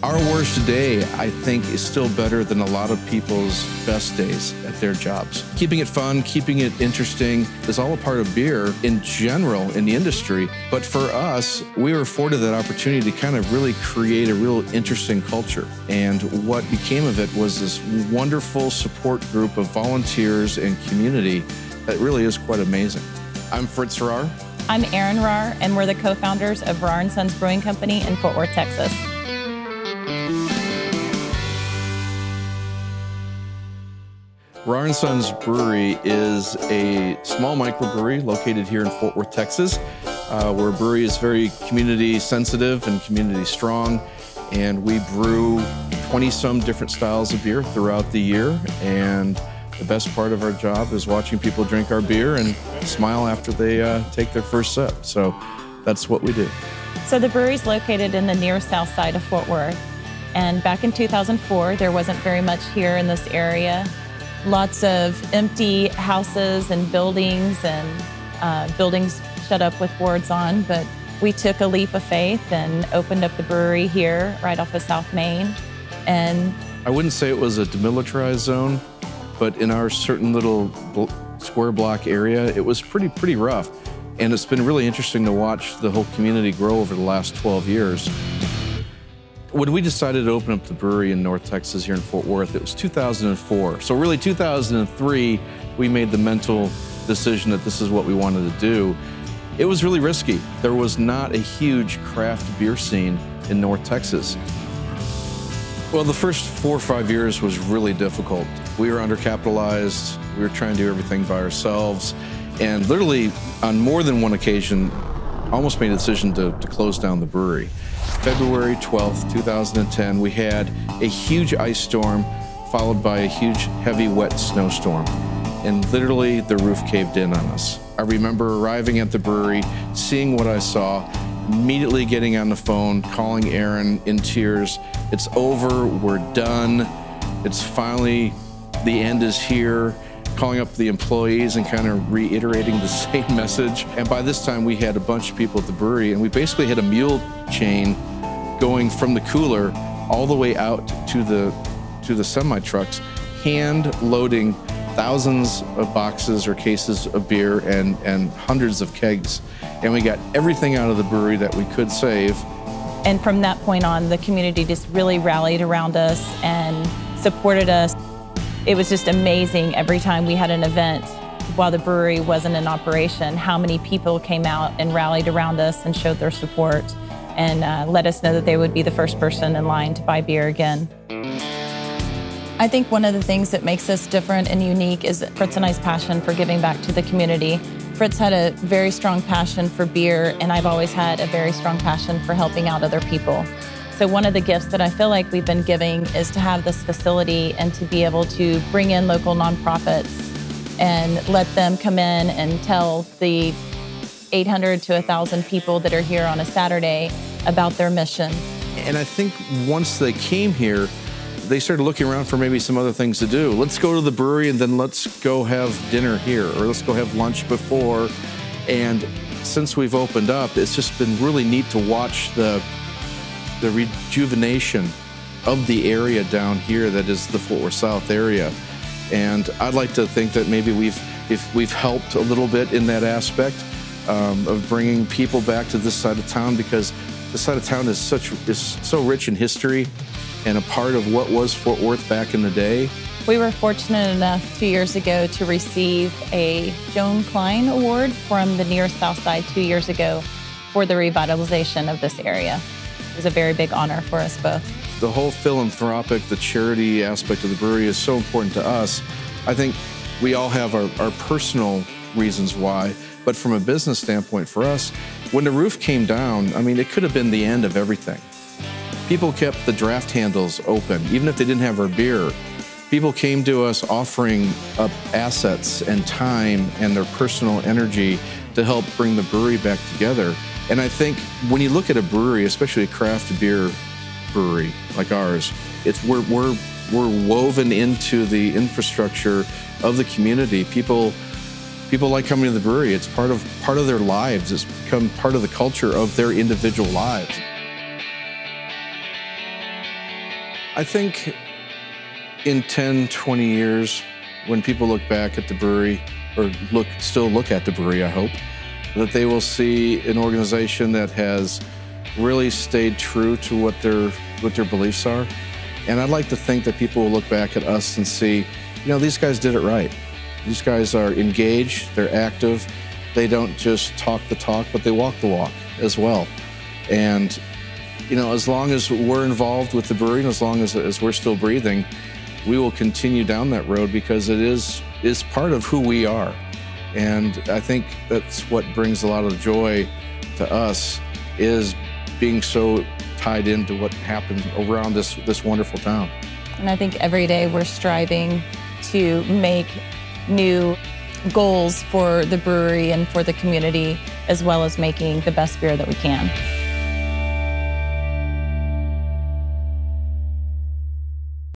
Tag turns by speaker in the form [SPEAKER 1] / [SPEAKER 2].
[SPEAKER 1] Our worst day, I think, is still better than a lot of people's best days at their jobs. Keeping it fun, keeping it interesting is all a part of beer in general in the industry. But for us, we were afforded that opportunity to kind of really create a real interesting culture. And what became of it was this wonderful support group of volunteers and community that really is quite amazing. I'm Fritz Rahr.
[SPEAKER 2] I'm Erin Rahr, and we're the co-founders of Rahr & Sons Brewing Company in Fort Worth, Texas.
[SPEAKER 1] Rahr & Sons Brewery is a small microbrewery located here in Fort Worth, Texas. Where a brewery is very community sensitive and community strong, and we brew 20-some different styles of beer throughout the year. And the best part of our job is watching people drink our beer and smile after they take their first sip. So that's what we do.
[SPEAKER 2] So the brewery's located in the near south side of Fort Worth. And back in 2004, there wasn't very much here in this area. Lots of empty houses and buildings shut up with boards on, but we took a leap of faith and opened up the brewery here right off of South Main. And
[SPEAKER 1] I wouldn't say it was a demilitarized zone, but in our certain little square block area, it was pretty rough. And it's been really interesting to watch the whole community grow over the last 12 years. When we decided to open up the brewery in North Texas here in Fort Worth, it was 2004. So really 2003, we made the mental decision that this is what we wanted to do. It was really risky. There was not a huge craft beer scene in North Texas. Well, the first 4 or 5 years was really difficult. We were undercapitalized. We were trying to do everything by ourselves. And literally, on more than one occasion, almost made a decision to close down the brewery. February 12th, 2010, we had a huge ice storm followed by a huge, heavy, wet snowstorm. And literally, the roof caved in on us. I remember arriving at the brewery, seeing what I saw, immediately getting on the phone, calling Erin in tears. It's over, we're done. It's finally, the end is here. Calling up the employees and kind of reiterating the same message. And by this time, we had a bunch of people at the brewery, and we basically had a mule chain going from the cooler all the way out to the semi-trucks, hand loading thousands of boxes or cases of beer and hundreds of kegs. And we got everything out of the brewery that we could save.
[SPEAKER 2] And from that point on, the community just really rallied around us and supported us. It was just amazing every time we had an event while the brewery wasn't in operation, how many people came out and rallied around us and showed their support and let us know that they would be the first person in line to buy beer again. I think one of the things that makes us different and unique is Fritz and I's passion for giving back to the community. Fritz had a very strong passion for beer, and I've always had a very strong passion for helping out other people. So one of the gifts that I feel like we've been giving is to have this facility and to be able to bring in local nonprofits and let them come in and tell the 800 to 1,000 people that are here on a Saturday about their mission.
[SPEAKER 1] And I think once they came here, they started looking around for maybe some other things to do. Let's go to the brewery and then let's go have dinner here, or let's go have lunch before. And since we've opened up, it's just been really neat to watch the rejuvenation of the area down here that is the Fort Worth South area. And I'd like to think that maybe we've helped a little bit in that aspect of bringing people back to this side of town, because this side of town is so rich in history and a part of what was Fort Worth back in the day.
[SPEAKER 2] We were fortunate enough 2 years ago to receive a Joan Klein Award from the near South Side 2 years ago for the revitalization of this area. It was a very big honor for us both.
[SPEAKER 1] The whole philanthropic, the charity aspect of the brewery is so important to us. I think we all have our personal reasons why, but from a business standpoint for us, when the roof came down, I mean, it could have been the end of everything. People kept the draft handles open, even if they didn't have our beer. People came to us offering up assets and time and their personal energy to help bring the brewery back together. And I think when you look at a brewery, especially a craft beer brewery like ours, we're woven into the infrastructure of the community. People like coming to the brewery. It's part of their lives. It's become part of the culture of their individual lives. I think in 10, 20 years, when people look back at the brewery, or still look at the brewery, I hope, that they will see an organization that has really stayed true to what their beliefs are. And I'd like to think that people will look back at us and see, you know, these guys did it right. These guys are engaged, they're active, they don't just talk the talk, but they walk the walk as well. And, you know, as long as we're involved with the brewery, and as long as we're still breathing, we will continue down that road because it is part of who we are. And I think that's what brings a lot of joy to us, is being so tied into what happens around this wonderful town.
[SPEAKER 2] And I think every day we're striving to make new goals for the brewery and for the community, as well as making the best beer that we can.